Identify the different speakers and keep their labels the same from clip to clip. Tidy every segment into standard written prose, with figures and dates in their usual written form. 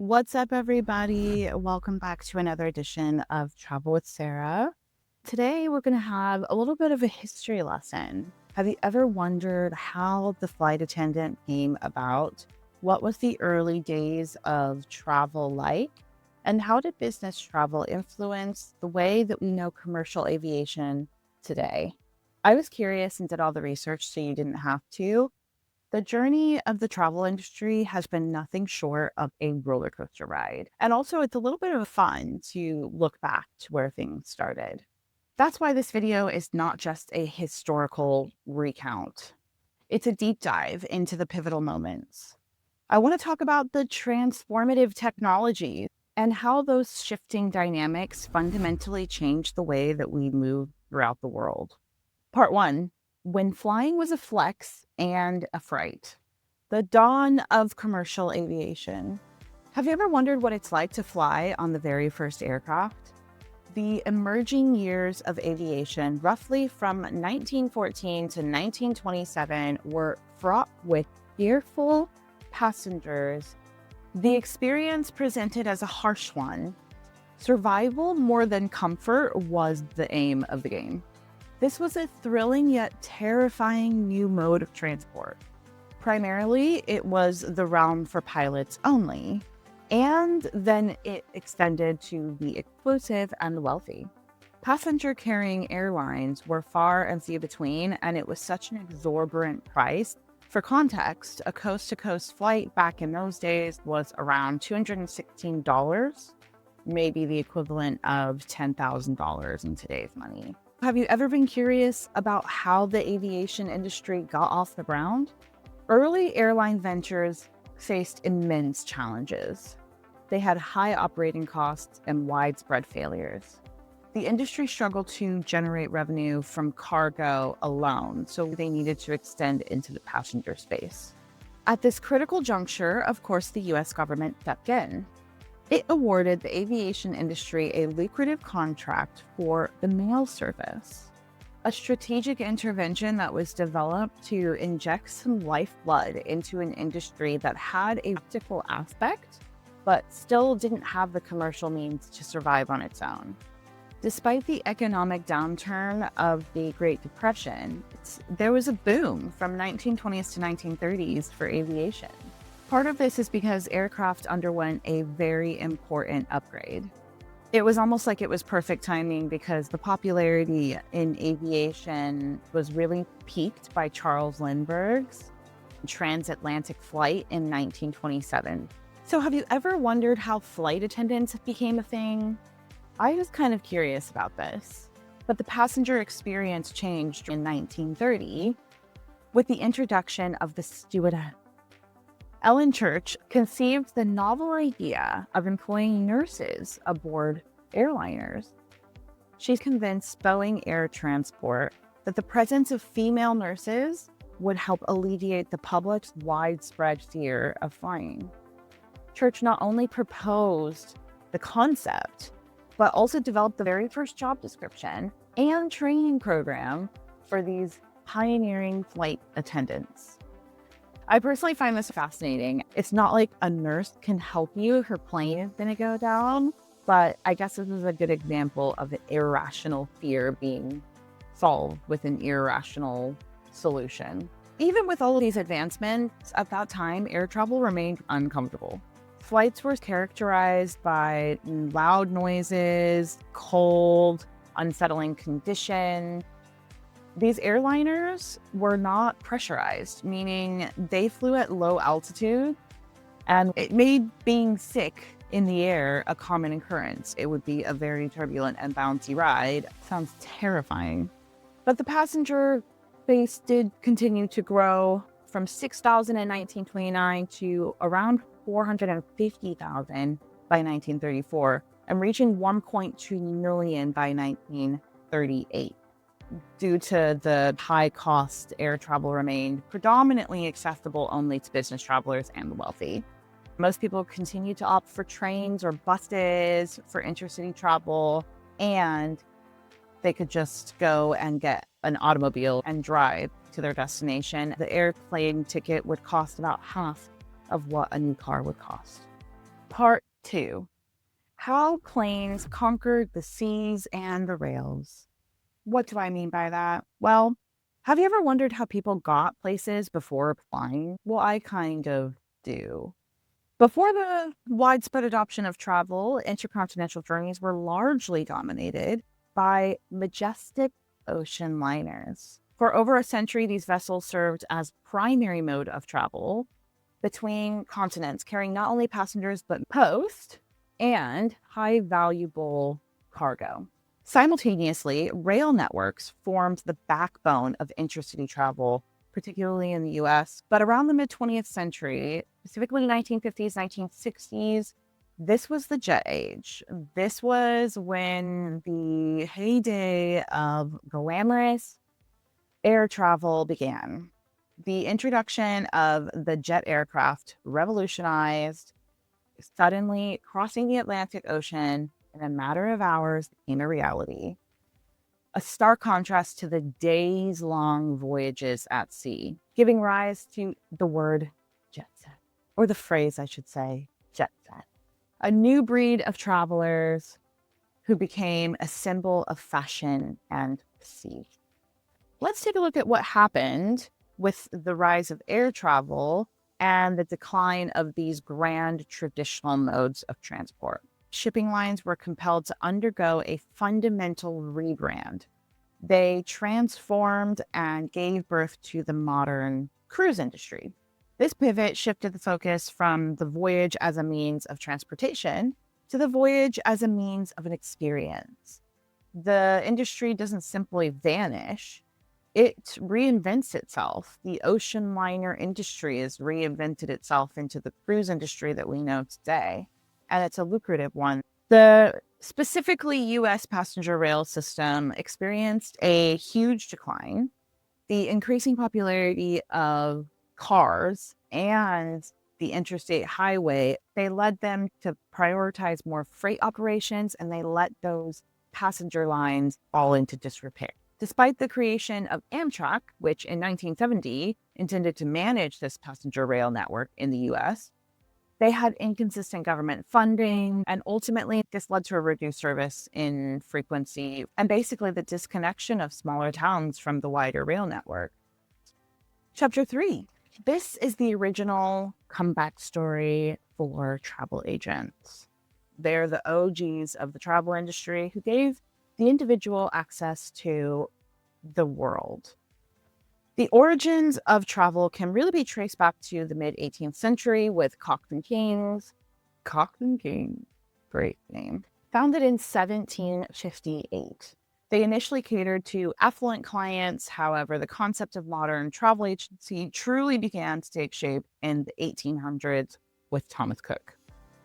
Speaker 1: What's up, everybody? Welcome back to another edition of Travel with Sarah. Today, we're going to have a little bit of a history lesson. Have you ever wondered how the flight attendant came about? What was the early days of travel like? And how did business travel influence the way that we know commercial aviation today? I was curious and did all the research so you didn't have to. The journey of the travel industry has been nothing short of a roller coaster ride. And also, it's a little bit of fun to look back to where things started. That's why this video is not just a historical recount, it's a deep dive into the pivotal moments. I want to talk about the transformative technologies and how those shifting dynamics fundamentally change the way that we move throughout the world. Part one, when flying was a flex and a fright. The dawn of commercial aviation. Have you ever wondered what it's like to fly on the very first aircraft? The emerging years of aviation, roughly from 1914 to 1927, were fraught with fearful passengers. The experience presented as a harsh one. Survival more than comfort was the aim of the game. This was a thrilling yet terrifying new mode of transport. Primarily, it was the realm for pilots only, and then it extended to the exclusive and the wealthy. Passenger-carrying airlines were far and few between, and it was such an exorbitant price. For context, a coast-to-coast flight back in those days was around $216, maybe the equivalent of $10,000 in today's money. Have you ever been curious about how the aviation industry got off the ground? Early airline ventures faced immense challenges. They had high operating costs and widespread failures. The industry struggled to generate revenue from cargo alone, so they needed to extend into the passenger space. At this critical juncture, of course, the US government stepped in. It awarded the aviation industry a lucrative contract for the mail service, a strategic intervention that was developed to inject some lifeblood into an industry that had a practical aspect, but still didn't have the commercial means to survive on its own. Despite the economic downturn of the Great Depression, there was a boom from 1920s to 1930s for aviation. Part of this is because aircraft underwent a very important upgrade. It was almost like it was perfect timing because the popularity in aviation was really peaked by Charles Lindbergh's transatlantic flight in 1927. So have you ever wondered how flight attendants became a thing? I was kind of curious about this, but the passenger experience changed in 1930 with the introduction of the stewardess. Ellen Church conceived the novel idea of employing nurses aboard airliners. She convinced Boeing Air Transport that the presence of female nurses would help alleviate the public's widespread fear of flying. Church not only proposed the concept, but also developed the very first job description and training program for these pioneering flight attendants. I personally find this fascinating. It's not like a nurse can help you if your plane is going to go down, but I guess this is a good example of an irrational fear being solved with an irrational solution. Even with all of these advancements, at that time, air travel remained uncomfortable. Flights were characterized by loud noises, cold, unsettling conditions. These airliners were not pressurized, meaning they flew at low altitude, and it made being sick in the air a common occurrence. It would be a very turbulent and bouncy ride. Sounds terrifying. But the passenger base did continue to grow from 6,000 in 1929 to around 450,000 by 1934, and reaching 1.2 million by 1938. Due to the high cost, air travel remained predominantly accessible only to business travelers and the wealthy. Most people continue to opt for trains or buses for intercity travel, and they could just go and get an automobile and drive to their destination. The airplane ticket would cost about half of what a new car would cost. Part 2. How planes conquered the seas and the rails. What do I mean by that? Well, have you ever wondered how people got places before flying? Well, I kind of do. Before the widespread adoption of travel, intercontinental journeys were largely dominated by majestic ocean liners. For over a century, these vessels served as primary mode of travel between continents, carrying not only passengers but post and high valuable cargo. Simultaneously, rail networks formed the backbone of intercity travel, particularly in the US. But around the mid 20th century, specifically 1950s, 1960s, this was the jet age. This was when the heyday of glamorous air travel began. The introduction of the jet aircraft revolutionized suddenly crossing the Atlantic Ocean in a matter of hours became a reality. A stark contrast to the days-long voyages at sea, giving rise to the word jet set, or the phrase, I should say, jet set. A new breed of travelers who became a symbol of fashion and prestige. Let's take a look at what happened with the rise of air travel and the decline of these grand traditional modes of transport. Shipping lines were compelled to undergo a fundamental rebrand. They transformed and gave birth to the modern cruise industry. This pivot shifted the focus from the voyage as a means of transportation to the voyage as a means of an experience. The industry doesn't simply vanish, it reinvents itself. The ocean liner industry has reinvented itself into the cruise industry that we know today, and it's a lucrative one. The specifically US passenger rail system experienced a huge decline. The increasing popularity of cars and the interstate highway, they led them to prioritize more freight operations, and they let those passenger lines fall into disrepair. Despite the creation of Amtrak, which in 1970 intended to manage this passenger rail network in the US, they had inconsistent government funding, and ultimately this led to a reduced service in frequency and basically the disconnection of smaller towns from the wider rail network. Chapter 3. This is the original comeback story for travel agents. They're the OGs of the travel industry who gave the individual access to the world. The origins of travel can really be traced back to the mid-18th century with Cockney Kings. Cockney King, great name. Founded in 1758. They initially catered to affluent clients. However, the concept of modern travel agency truly began to take shape in the 1800s with Thomas Cook.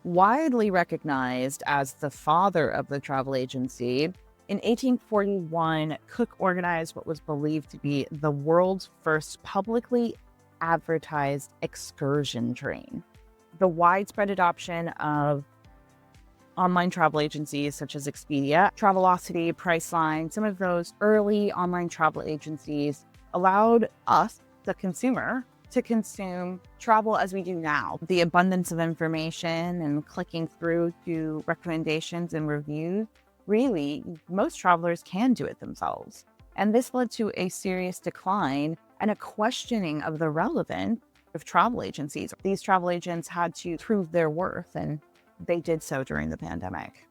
Speaker 1: Widely recognized as the father of the travel agency, in 1841, Cook organized what was believed to be the world's first publicly advertised excursion train. The widespread adoption of online travel agencies such as Expedia, Travelocity, Priceline, some of those early online travel agencies allowed us, the consumer, to consume travel as we do now. The abundance of information and clicking through to recommendations and reviews, really, most travelers can do it themselves. And this led to a serious decline and a questioning of the relevance of travel agencies. These travel agents had to prove their worth, and they did so during the pandemic.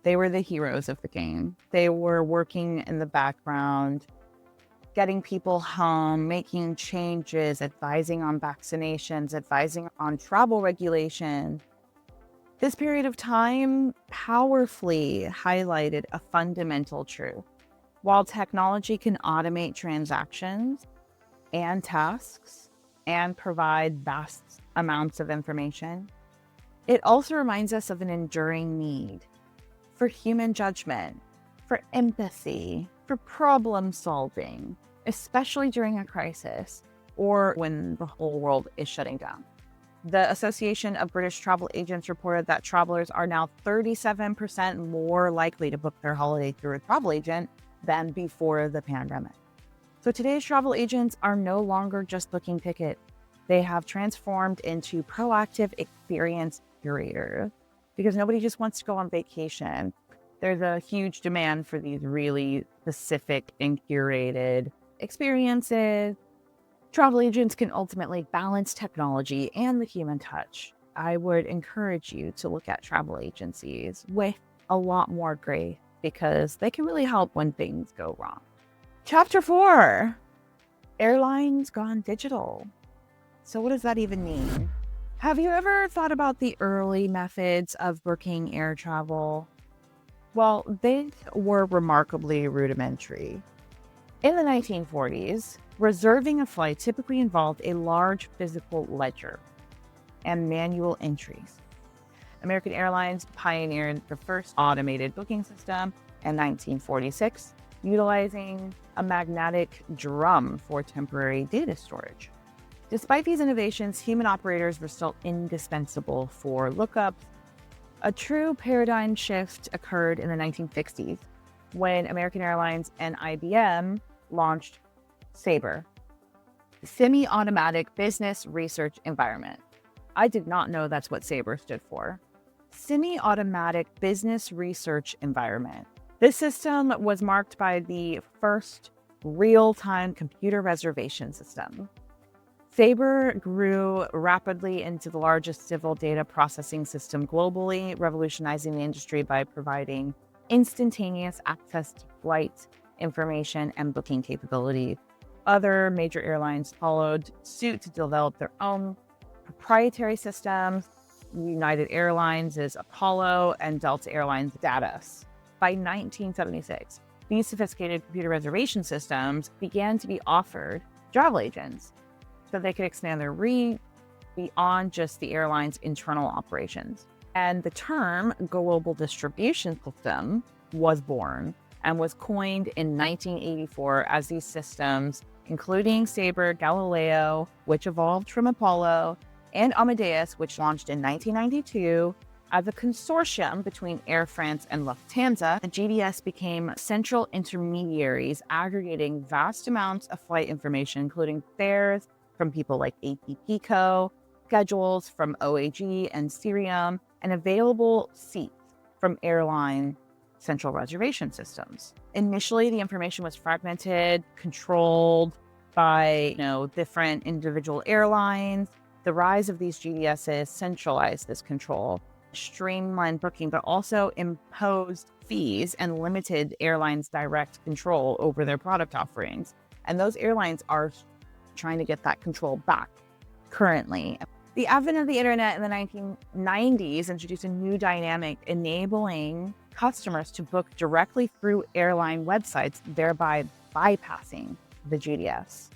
Speaker 1: They were the heroes of the game. They were working in the background, getting people home, making changes, advising on vaccinations, advising on travel regulation. This period of time powerfully highlighted a fundamental truth. While technology can automate transactions and tasks and provide vast amounts of information, it also reminds us of an enduring need for human judgment, for empathy, for problem solving, especially during a crisis or when the whole world is shutting down. The Association of British Travel Agents reported that travelers are now 37% more likely to book their holiday through a travel agent than before the pandemic. So today's travel agents are no longer just booking tickets. They have transformed into proactive experience curators. because nobody just wants to go on vacation. There's a huge demand for these really specific and curated experiences. Travel agents can ultimately balance technology and the human touch. I would encourage you to look at travel agencies with a lot more grace because they can really help when things go wrong. Chapter 4, Airlines Gone Digital. So what does that even mean? Have you ever thought about the early methods of booking air travel? Well, they were remarkably rudimentary. In the 1940s, reserving a flight typically involved a large physical ledger and manual entries. American Airlines pioneered the first automated booking system in 1946, utilizing a magnetic drum for temporary data storage. Despite these innovations, human operators were still indispensable for lookups. A true paradigm shift occurred in the 1960s when American Airlines and IBM launched Sabre, the Semi-Automatic Business Research Environment. I did not know that's what Sabre stood for. Semi-Automatic Business Research Environment. This system was marked by the first real-time computer reservation system. Sabre grew rapidly into the largest civil data processing system globally, revolutionizing the industry by providing instantaneous access to flight information and booking capability. Other major airlines followed suit to develop their own proprietary systems. United Airlines is Apollo and Delta Airlines Datus. By 1976, these sophisticated computer reservation systems began to be offered to travel agents so they could expand their reach beyond just the airline's internal operations. And the term global distribution system was born and was coined in 1984 as these systems, including Sabre, Galileo, which evolved from Apollo, and Amadeus, which launched in 1992, as a consortium between Air France and Lufthansa. The GDS became central intermediaries aggregating vast amounts of flight information, including fares from people like APPCO, schedules from OAG and Cirium, and available seats from airline central reservation systems. Initially, the information was fragmented, controlled by different individual airlines. The rise of these GDSs centralized this control, streamlined booking, but also imposed fees and limited airlines' direct control over their product offerings. And those airlines are trying to get that control back currently. The advent of the internet in the 1990s introduced a new dynamic, enabling customers to book directly through airline websites, thereby bypassing the GDS.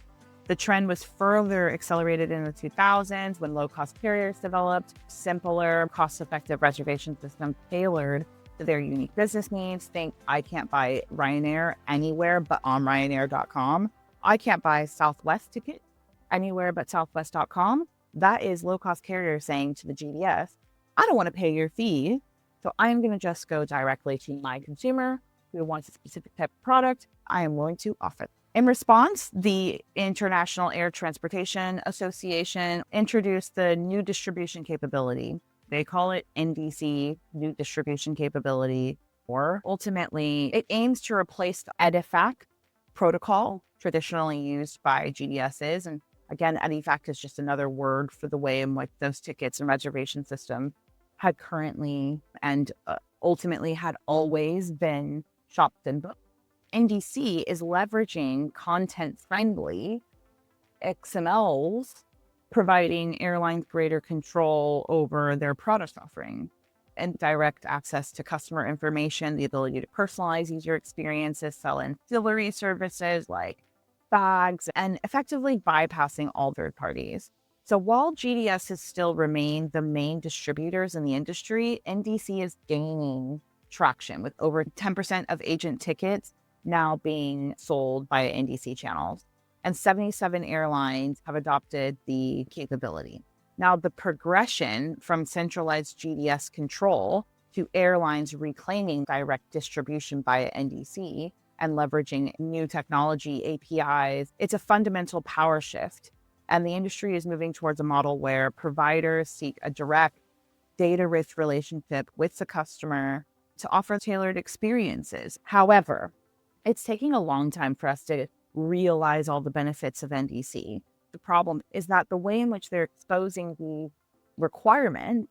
Speaker 1: The trend was further accelerated in the 2000s when low-cost carriers developed simpler, cost-effective reservation systems tailored to their unique business needs. Think, I can't buy Ryanair anywhere but on Ryanair.com. I can't buy Southwest ticket anywhere but Southwest.com. That is low-cost carriers saying to the GDS, I don't want to pay your fee, so I'm going to just go directly to my consumer who wants a specific type of product. I am willing to offer it. In response, the International Air Transportation Association introduced the new distribution capability. They call it NDC, New Distribution Capability, or ultimately, it aims to replace the EDIFACT protocol traditionally used by GDSs. And again, EDIFACT is just another word for the way in which those tickets and reservation systems had currently and ultimately had always been shopped and booked. NDC is leveraging content-friendly XMLs, providing airlines greater control over their product offering and direct access to customer information, the ability to personalize user experiences, sell ancillary services like bags, and effectively bypassing all third parties. So while GDSs still remain the main distributors in the industry, NDC is gaining traction with over 10% of agent tickets now being sold by NDC channels. And 77 airlines have adopted the capability. Now, the progression from centralized GDS control to airlines reclaiming direct distribution via NDC and leveraging new technology, APIs, it's a fundamental power shift. And the industry is moving towards a model where providers seek a direct data-rich relationship with the customer to offer tailored experiences. However, it's taking a long time for us to realize all the benefits of NDC. The problem is that the way in which they're exposing the requirement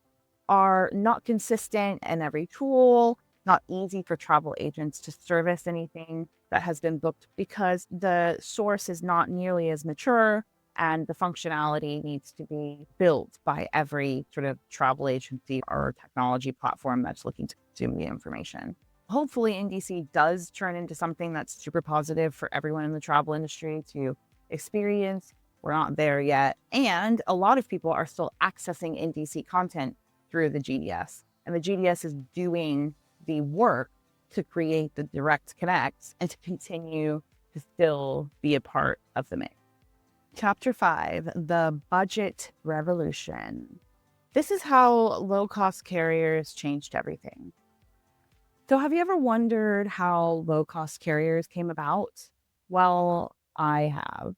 Speaker 1: are not consistent in every tool, not easy for travel agents to service anything that has been booked because the source is not nearly as mature and the functionality needs to be built by every sort of travel agency or technology platform that's looking to consume the information. Hopefully, NDC does turn into something that's super positive for everyone in the travel industry to experience. We're not there yet. And a lot of people are still accessing NDC content through the GDS. And the GDS is doing the work to create the direct connects and to continue to still be a part of the mix. Chapter 5, the budget revolution. This is how low-cost carriers changed everything. So have you ever wondered how low-cost carriers came about? Well, I have.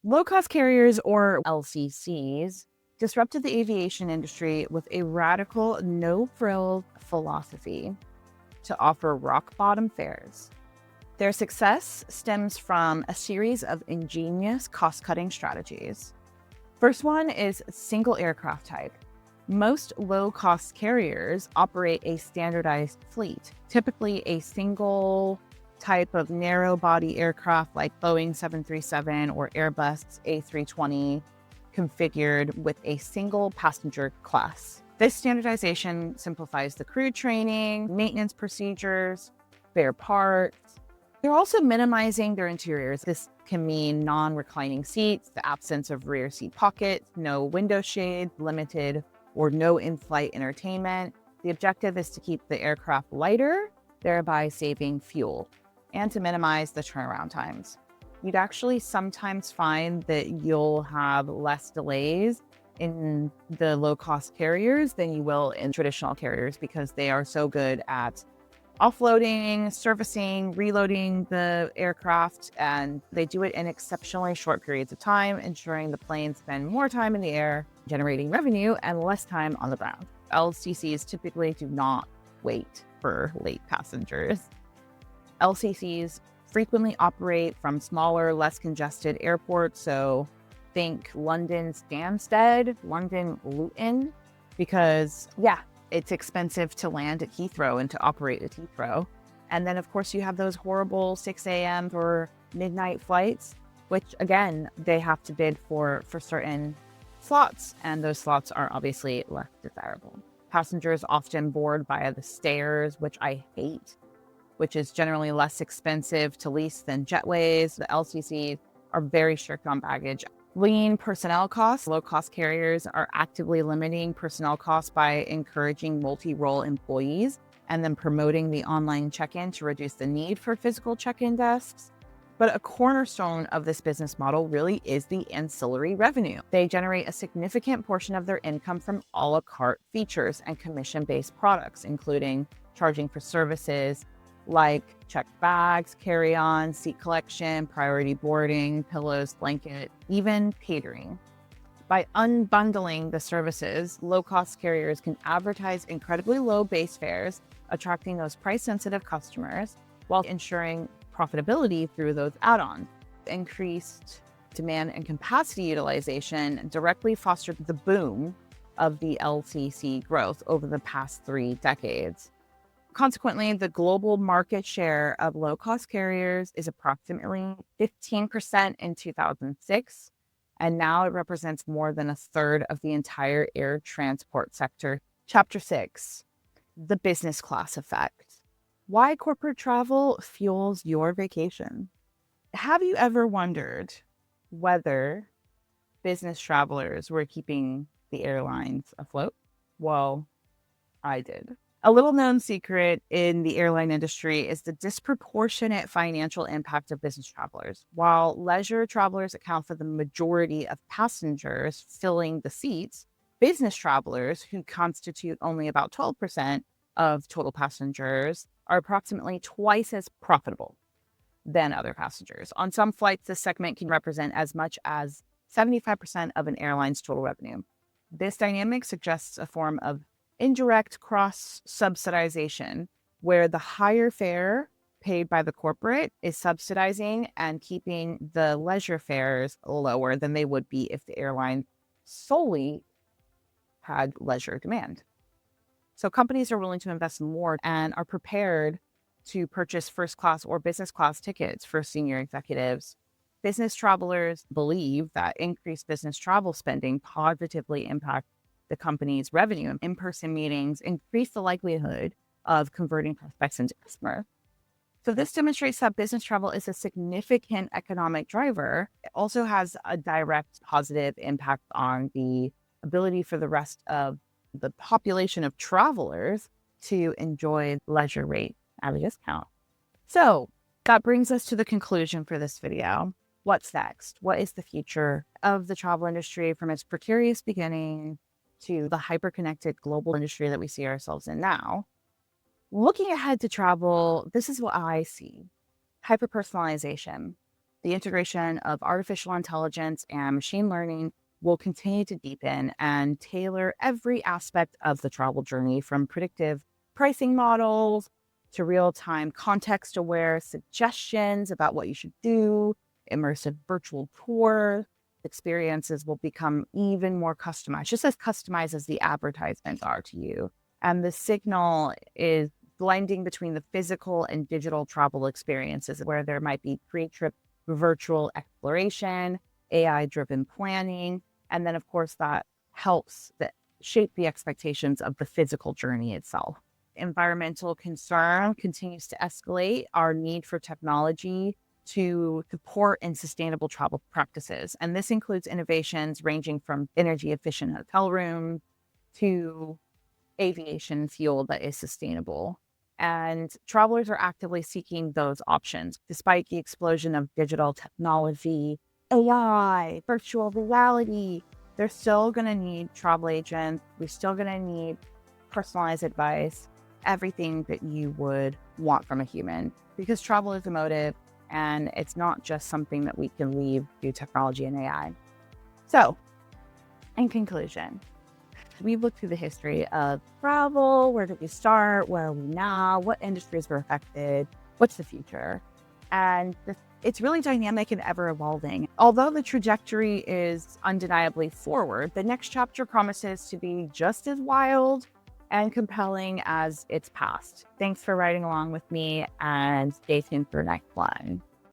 Speaker 1: Low-cost carriers, or LCCs, disrupted the aviation industry with a radical no-frills philosophy to offer rock-bottom fares. Their success stems from a series of ingenious cost-cutting strategies. First one is single aircraft type. Most low-cost carriers operate a standardized fleet, typically a single type of narrow-body aircraft like Boeing 737 or Airbus A320, configured with a single passenger class. This standardization simplifies the crew training, maintenance procedures, spare parts. They're also minimizing their interiors. This can mean non-reclining seats, the absence of rear seat pockets, no window shades, limited or no in-flight entertainment. The objective is to keep the aircraft lighter, thereby saving fuel, and to minimize the turnaround times. You'd actually sometimes find that you'll have less delays in the low-cost carriers than you will in traditional carriers because they are so good at offloading, servicing, reloading the aircraft, and they do it in exceptionally short periods of time, ensuring the planes spend more time in the air, generating revenue, and less time on the ground. LCCs typically do not wait for late passengers. LCCs frequently operate from smaller, less congested airports, so think London Stansted, London Luton, because it's expensive to land at Heathrow and to operate at Heathrow. And then, of course, you have those horrible 6 a.m. or midnight flights, which, again, they have to bid for certain slots, and those slots are obviously less desirable. Passengers often board via the stairs, which I hate, which is generally less expensive to lease than jetways. The LCCs are very strict on baggage. Lean personnel costs. Low-cost carriers are actively limiting personnel costs by encouraging multi-role employees and then promoting the online check-in to reduce the need for physical check-in desks. But a cornerstone of this business model really is the ancillary revenue. They generate a significant portion of their income from a la carte features and commission-based products, including charging for services like checked bags, carry-on, seat collection, priority boarding, pillows, blanket, even catering. By unbundling the services, low-cost carriers can advertise incredibly low base fares, attracting those price-sensitive customers while ensuring profitability through those add-ons. Increased demand and capacity utilization directly fostered the boom of the LCC growth over the past 3 decades. Consequently, the global market share of low-cost carriers is approximately 15% in 2006, and now it represents more than a third of the entire air transport sector. Chapter 6, the business class effect. Why corporate travel fuels your vacation. Have you ever wondered whether business travelers were keeping the airlines afloat? Well, I did. A little known secret in the airline industry is the disproportionate financial impact of business travelers. While leisure travelers account for the majority of passengers filling the seats, business travelers, who constitute only about 12% of total passengers, are approximately twice as profitable than other passengers. On some flights, this segment can represent as much as 75% of an airline's total revenue. This dynamic suggests a form of indirect cross subsidization, where the higher fare paid by the corporate is subsidizing and keeping the leisure fares lower than they would be if the airline solely had leisure demand. So companies are willing to invest more and are prepared to purchase first class or business class tickets for senior executives. Business travelers believe that increased business travel spending positively impact the company's revenue. In-person meetings increase the likelihood of converting prospects into customers. So this demonstrates that business travel is a significant economic driver. It also has a direct positive impact on the ability for the rest of the population of travelers to enjoy leisure rate at a discount. So that brings us to the conclusion for this video. What's next? What is the future of the travel industry from its precarious beginning to the hyper-connected global industry that we see ourselves in now? Looking ahead to travel, this is what I see. Hyper-personalization. The integration of artificial intelligence and machine learning will continue to deepen and tailor every aspect of the travel journey, from predictive pricing models to real-time context-aware suggestions about what you should do. Immersive virtual tour experiences will become even more customized, just as customized as the advertisements are to you. And the signal is blending between the physical and digital travel experiences, where there might be pre-trip virtual exploration, AI-driven planning, and then, of course, that helps shape the expectations of the physical journey itself. Environmental concern continues to escalate our need for technology to support and sustainable travel practices. And this includes innovations ranging from energy efficient hotel rooms to aviation fuel that is sustainable. And travelers are actively seeking those options. Despite the explosion of digital technology, AI, virtual reality, they're still going to need travel agents. We're still going to need personalized advice, everything that you would want from a human, because travel is emotive and it's not just something that we can leave to technology and AI. So, in conclusion, we've looked through the history of travel. Where did we start? Where are we now? What industries were affected? What's the future? And it's really dynamic and ever evolving. Although the trajectory is undeniably forward, the next chapter promises to be just as wild and compelling as its past. Thanks for riding along with me, and stay tuned for the next one.